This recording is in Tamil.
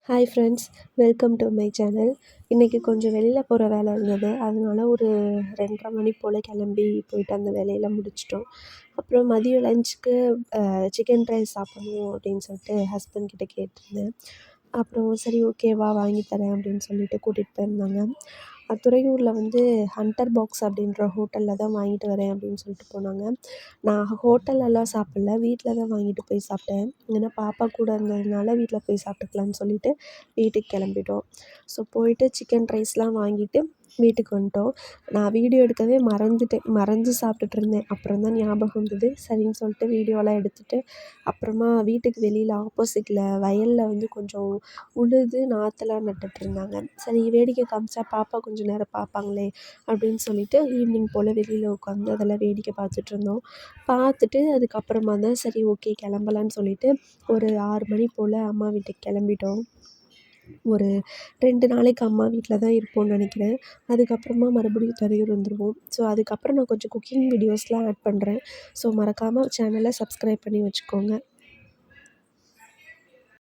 Hi friends, welcome to my channel. இன்றைக்கி கொஞ்சம் வெளில போகிற வேலை இருந்தது. அதனால ஒரு 2:30 மணி போல் கிளம்பி போயிட்டு அந்த வேலையெல்லாம் முடிச்சிட்டோம். அப்புறம் மதியம் லஞ்சுக்கு சிக்கன் ரைஸ் சாப்பிடணும் அப்படின்னு சொல்லிட்டு ஹஸ்பண்ட் கிட்ட கேட்டிருந்தேன். அப்புறம் சரி ஓகே வா வாங்கி தரேன் அப்படின்னு சொல்லிட்டு கூட்டிகிட்டு போயிருந்தாங்க. துறையூரில் வந்து ஹண்டர் பாக்ஸ் அப்படின்ற ஹோட்டலில் தான் வாங்கிட்டு வரேன் அப்படின்னு சொல்லிட்டு போனாங்க. நான் ஹோட்டல்லலாம் சாப்பிடல, வீட்டில் தான் வாங்கிட்டு போய் சாப்பிட்டேன். ஏன்னா பாப்பா கூட இருந்ததுனால வீட்டில் போய் சாப்பிட்டுக்கலான்னு சொல்லிட்டு வீட்டுக்கு கிளம்பிட்டோம். ஸோ போயிட்டு சிக்கன் ரைஸ்லாம் வாங்கிட்டு வீட்டுக்கு வந்துட்டோம். நான் வீடியோ எடுக்கவே மறந்துட்டேன். மறந்து சாப்பிட்டுட்டு இருந்தேன். அப்புறம் தான் ஞாபகம் வந்தது. சரின்னு சொல்லிட்டு வீடியோலாம் எடுத்துட்டு அப்புறமா வீட்டுக்கு வெளியில் ஆப்போசிட்டில் வயலில் வந்து கொஞ்சம் உழுது நாற்றுலாம் நட்டுட்ருந்தாங்க. சரி வேடிக்கை காமிச்சா பாப்பா கொஞ்சம் நேரம் பார்ப்பாங்களே அப்படின்னு சொல்லிட்டு ஈவினிங் போல் வெளியில் உட்காந்து அதெல்லாம் வேடிக்கை பார்த்துட்ருந்தோம். பார்த்துட்டு அதுக்கப்புறமா தான் சரி ஓகே கிளம்பலான்னு சொல்லிட்டு ஒரு 6 மணி போல் அம்மா வீட்டுக்கு கிளம்பிட்டோம். ஒரு 2 நாளைக்கு அம்மா வீட்டில் தான் இருப்போம்னு நினைக்கிறேன். அதுக்கப்புறமா மறுபடியும் துறையூர் வந்துடுவோம். ஸோ அதுக்கப்புறம் நான் கொஞ்சம் குக்கிங் வீடியோஸ்லாம் ஆட் பண்ணுறேன். ஸோ மறக்காமல் சேனலை சப்ஸ்கிரைப் பண்ணி வச்சுக்கோங்க.